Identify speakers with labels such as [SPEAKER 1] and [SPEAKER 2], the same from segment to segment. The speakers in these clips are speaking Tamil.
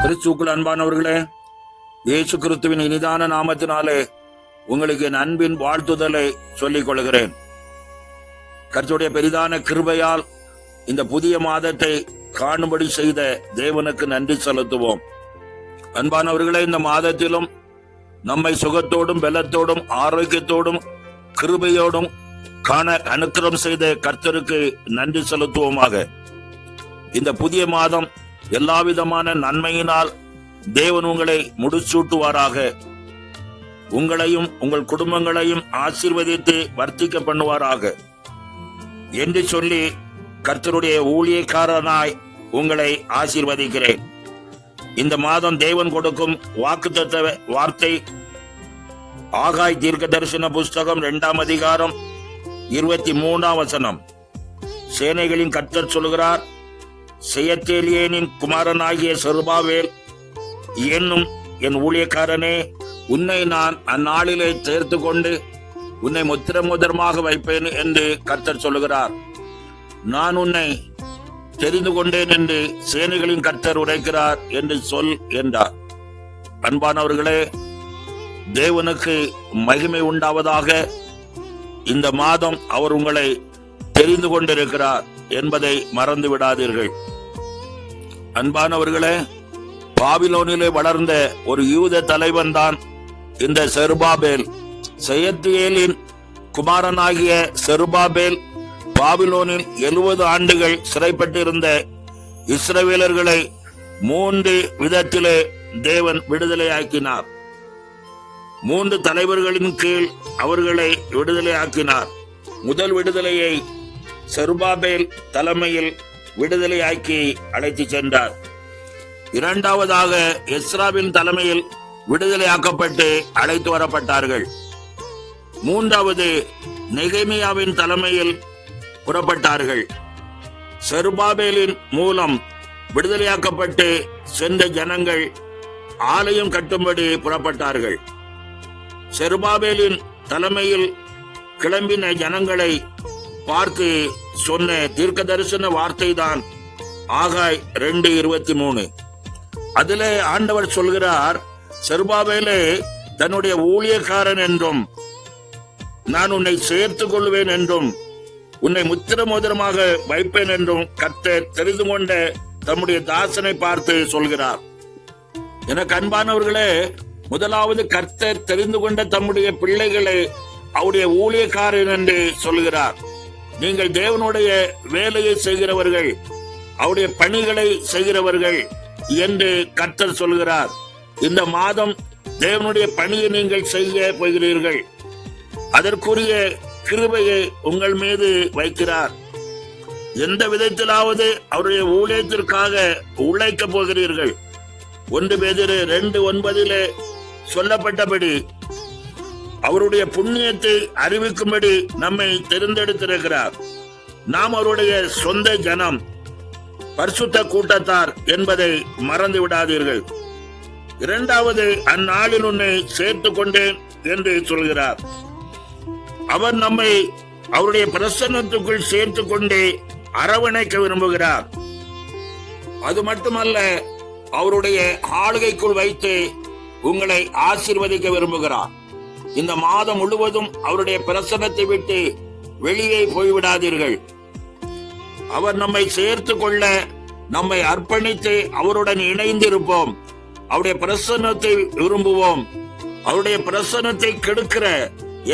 [SPEAKER 1] கிறிஸ்துவுக்குள் அன்பானவர்களே, இயேசு கிறிஸ்துவின் இனிதான நாமத்தினாலே உங்களுக்கு என் அன்பின் வாழ்த்துதலை சொல்லிக் கொள்கிறேன். கர்த்தருடைய பெரிதான கிருபையால் இந்த புதிய மாதத்தை காணும்படி செய்த தேவனுக்கு நன்றி செலுத்துவோம். அன்பானவர்களே, இந்த மாதத்திலும் நம்மை சுகத்தோடும் பலத்தோடும் ஆரோக்கியத்தோடும் கிருபையோடும் காண அனுக்கிரம் செய்த கர்த்தருக்கு நன்றி செலுத்துவோமாக. இந்த புதிய மாதம் எல்லாவிதமான நன்மையினால் தேவன் உங்களை முடிசூட்டுவாராக. உங்களையும் உங்கள் குடும்பங்களையும் ஆசீர்வதித்து வர்த்திக்க பண்ணுவாராக என்று சொல்லி கர்த்தருடைய ஊழியக்காரனாய் உங்களை ஆசீர்வதிக்கிறேன். இந்த மாதம் தேவன் கொடுக்கும் வாக்குத்தத்த வார்த்தை ஆகாய் தீர்க்க தரிசன புஸ்தகம் 2ஆம் அதிகாரம் 23ஆம் வசனம். சேனைகளின் கர்த்தர் சொல்கிறார், செயத்தேலியனின் குமாரனாகிய செருபாவேல் என்னும் என் ஊழியக்காரனே, உன்னை நான் அந்நாளிலே சேர்த்து கொண்டு உன்னை முத்திரமுதரமாக வைப்பேன் என்று கர்த்தர் சொல்லுகிறார். நான் உன்னை தெரிந்து கொண்டேன் என்று சேனைகளின் கர்த்தர் உரைக்கிறார் என்று சொல் என்றார். அன்பானவர்களே, தேவனுக்கு மகிமை உண்டாவதாக. இந்த மாதம் அவர் உங்களை தெரிந்து கொண்டிருக்கிறார் என்பதை மறந்து விடாதீர்கள். அன்பானவர்களே, பாபிலோனிலே வளர்ந்த ஒரு யூத தலைவன் தான் இந்த செருபாபேல். செயத்தியேலின் குமாரனாகிய செருபாபேல் பாபிலோனில் 70 ஆண்டுகள் சிறைப்பட்டிருந்த இஸ்ரவேலர்களை 3 விதத்திலே தேவன் விடுதலையாக்கினார். 3 தலைவர்களின் கீழ் அவர்களை விடுதலையாக்கினார். முதல் விடுதலையை செருபாபேல் தலைமையில் விடுதலையாக்கி அழைத்து சென்றார். இரண்டாவதாக எஸ்ராவின் தலைமையில் விடுதலையாக்கப்பட்டு அழைத்து வரப்பட்டார்கள். மூன்றாவது நெகேமியாவின் தலைமையில் புறப்பட்டார்கள். செருபாபேலின் மூலம் விடுதலையாக்கப்பட்டு சென்ற ஜனங்கள் ஆலயம் கட்டும்படி புறப்பட்டார்கள். செருபாபேலின் தலைமையில் கிளம்பின ஜனங்களை பார்த்து சொன்ன தீர்க்க தரிசன வார்த்தை தான் ஆகாய் 2:23. அதிலே ஆண்டவர் சொல்கிறார், செருபாபேலே, தன்னுடைய ஊழியக்காரன் என்றும் நான் உன்னை சேர்த்துக் கொள்வேன் என்றும் உன்னை முத்திரமோதிரமாக வைப்பேன் என்றும் கர்த்தர் தெரிந்து கொண்ட தம்முடைய தாசனை பார்த்து சொல்கிறார். எனக்கு அன்பானவர்களே, முதலாவது கர்த்தர் தெரிந்து கொண்ட தம்முடைய பிள்ளைகளை அவருடைய ஊழியக்காரன் என்று சொல்கிறார். நீங்கள் தேவனுடைய வேலையை செய்கிறவர்கள், அவருடைய பணிகளை செய்கிறவர்கள் என்று கர்த்தர் சொல்கிறார். இந்த மாதம் தேவனுடைய பணியை நீங்கள் செய்ய போகிறீர்கள். அதற்குரிய கிருபையை உங்கள் மீது வைக்கிறார். எந்த விதத்திலாவது அவருடைய ஊழியத்திற்காக உழைக்க போகிறீர்கள். 1 பேதுரு 2:9 சொல்லப்பட்டபடி அவருடைய புண்ணியத்தை அறிவிக்கும்படி நம்மை தேர்ந்தெடுத்திருக்கிறார். நாம் அவருடைய சொந்த ஜனம், பரிசுத்த கூட்டத்தார் என்பதை மறந்து விடாதீர்கள். இரண்டாவது, அந்நாளில் உன்னை சேர்த்து கொண்டேன் என்று சொல்கிறார். அவர் நம்மை அவருடைய பிரசன்னத்துக்குள் சேர்த்து கொண்டே அரவணைக்க விரும்புகிறார். அது மட்டுமல்ல, அவருடைய ஆளுகைக்குள் வைத்து உங்களை ஆசீர்வதிக்க விரும்புகிறார். இந்த மாதம் முழுவதும் அவருடைய பிரசன்னத்தை விட்டு வெளியே போய்விடாதீர்கள். அவர் நம்மை சேர்த்து கொள்ள நம்மை அர்ப்பணித்து அவருடன் இணைந்திருப்போம். அவருடைய பிரசன்னத்தை விரும்புவோம். அவருடைய பிரசன்னத்தை கெடுக்கிற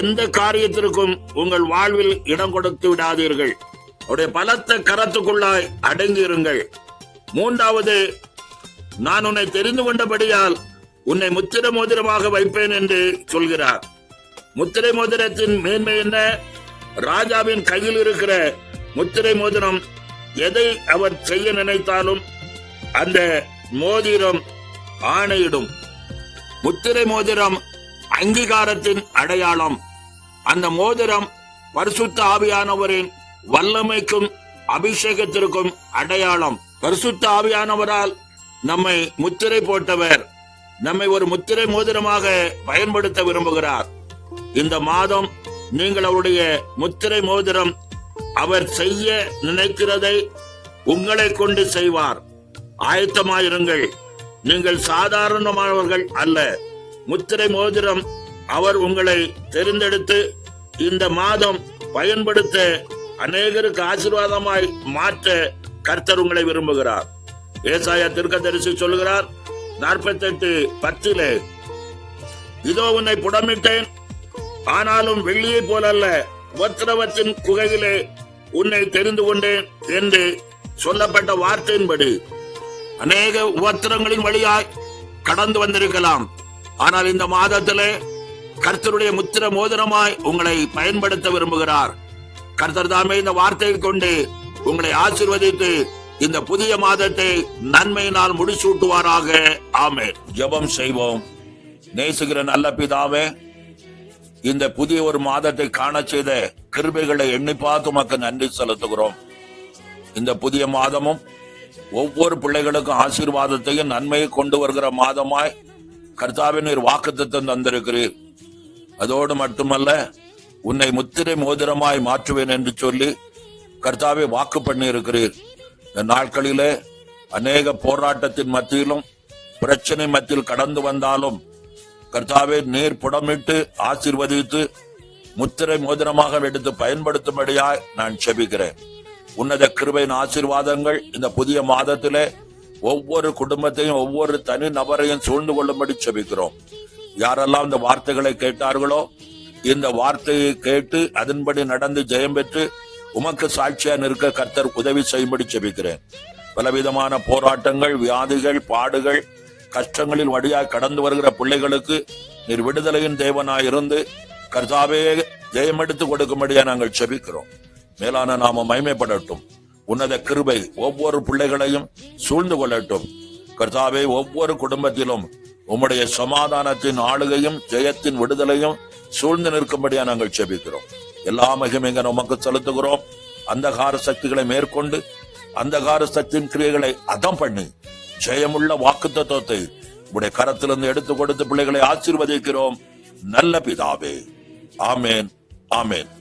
[SPEAKER 1] எந்த காரியத்திற்கும் உங்கள் வாழ்வில் இடம் கொடுத்து விடாதீர்கள். அவருடைய பலத்த கரத்துக்குள்ளாய் அடங்கியிருங்கள். மூன்றாவது, நான் உன்னை தெரிந்து கொண்டபடியால் உன்னை முத்திர மோதிரமாக வைப்பேன் என்று சொல்கிறார். முத்திரை மோதிரத்தின் மேன்மை என்ன? ராஜாவின் கையில் இருக்கிற முத்திரை மோதிரம் எதை அவர் செய்ய நினைத்தாலும் அந்த மோதிரம் ஆணையிடும். முத்திரை மோதிரம் அங்கீகாரத்தின் அடையாளம். அந்த மோதிரம் பரிசுத்த ஆவியானவரின் வல்லமைக்கும் அபிஷேகத்திற்கும் அடையாளம். பரிசுத்த ஆவியானவரால் நம்மை முத்திரை போட்டவர் நம்மை ஒரு முத்திரை மோதிரமாக பயன்படுத்த விரும்புகிறார். இந்த மாதம் நீங்கள் அவருடைய முத்திரை மோதிரம். அவர் செய்ய நினைக்கிறதை உங்களை கொண்டு செய்வார். ஆயத்தமாயிருங்கள். நீங்கள் சாதாரணமானவர்கள் அல்ல. முத்திரை மோதிரம் அவர் உங்களை தெரிந்தெடுத்து இந்த மாதம் பயன்படுத்த அநேகருக்கு ஆசீர்வாதமாய் மாற்ற கர்த்தர் உங்களை விரும்புகிறார். ஏசாயா தீர்க்கதரிசி சொல்லுகிறார் 48:10, இதோ உன்னை புடமிட்டேன், ஆனாலும் வெள்ளியை போலல்ல, உபத்திரவத்தின் குகையிலே உன்னை தெரிந்து கொண்டேன் என்று சொல்லப்பட்ட வார்த்தையின்படி அநேக உபத்திரங்களின் வழியாய் கடந்து வந்திருக்கலாம். ஆனால் இந்த மாதத்திலே கர்த்தருடைய முத்திர மோதிரமாய் உங்களை பயன்படுத்த விரும்புகிறார். கர்த்தர் தாமே இந்த வார்த்தையை கொண்டு உங்களை ஆசீர்வதித்து இந்த புதிய மாதத்தை நன்மையினால் முடிசூட்டுவாராக. ஆமென். ஜெபம் செய்வோம். நேசுகிற நல்ல பிதாவே, இந்த புதிய ஒரு மாதத்தை காண செய்த கிருபைகளை எண்ணி பார்த்து உமக்கு நன்றி செலுத்துகிறோம். இந்த புதிய மாதமும் ஒவ்வொரு பிள்ளைகளுக்கும் ஆசீர்வாதத்தையும் நன்மையை கொண்டு வருகிற மாதமாய் கர்த்தாவே நீர் வாக்குத்தத்தம் தந்திருக்கிறீர். அதோடு மட்டுமல்ல, உன்னை முத்திரை மோதிரமாய் மாற்றுவேன் என்று சொல்லி கர்த்தாவே வாக்கு பண்ணி இருக்கிறீர். இந்த நாட்களிலே அநேக போராட்டத்தின் மத்தியிலும் பிரச்சனை மத்தியில் கடந்து வந்தாலும் கர்த்தாவே நீர் புடமிட்டு ஆசீர்வதித்து முத்திரை மோதிரமாக எடுத்து பயன்படுத்தும்படியாய் நான் செபிக்கிறேன். உன்னத கிருபையின் ஆசீர்வாதங்கள் இந்த புதிய மாதத்திலே ஒவ்வொரு குடும்பத்தையும் ஒவ்வொரு தனி நபரையும் சூழ்ந்து கொள்ளும்படி செபிக்கிறோம். யாரெல்லாம் இந்த வார்த்தைகளை கேட்டார்களோ, இந்த வார்த்தையை கேட்டு அதன்படி நடந்து ஜெயம் பெற்று உமக்கு சாட்சியா நிற்க கர்த்தர் உதவி செய்யும்படி செபிக்கிறேன். பலவிதமான போராட்டங்கள், வியாதிகள், பாடுகள், கஷ்டங்களில் வழியாய் கடந்து வருகிற பிள்ளைகளுக்கு நீர் விடுதலையின் தேவனாய் இருந்து கர்த்தாவே ஜெயமெடுத்து கொடுக்கும்படியா நாங்கள் செபிக்கிறோம். மேலான நாம மகிமைப்படட்டும். உன்னத கிருபை ஒவ்வொரு பிள்ளைகளையும் சூழ்ந்து கொள்ளட்டும். கர்த்தாவே, ஒவ்வொரு குடும்பத்திலும் உம்முடைய சமாதானத்தின் ஆளுகையும் ஜெயத்தின் விடுதலையும் சூழ்ந்து நிற்கும்படியா நாங்கள் செபிக்கிறோம். எல்லா மகிமைங்க நமக்கு செலுத்துகிறோம். அந்தகார சக்திகளை மேற்கொண்டு அந்தகார சக்தியின் கிரியைகளை அதம் பண்ணி ஜெயமுள்ள வாக்குத்தத்தத்தை உடைய கரத்திலிருந்து எடுத்து கொடுத்து பிள்ளைகளை ஆசீர்வதிக்கிறோம். நல்ல பிதாவே. ஆமேன், ஆமேன்.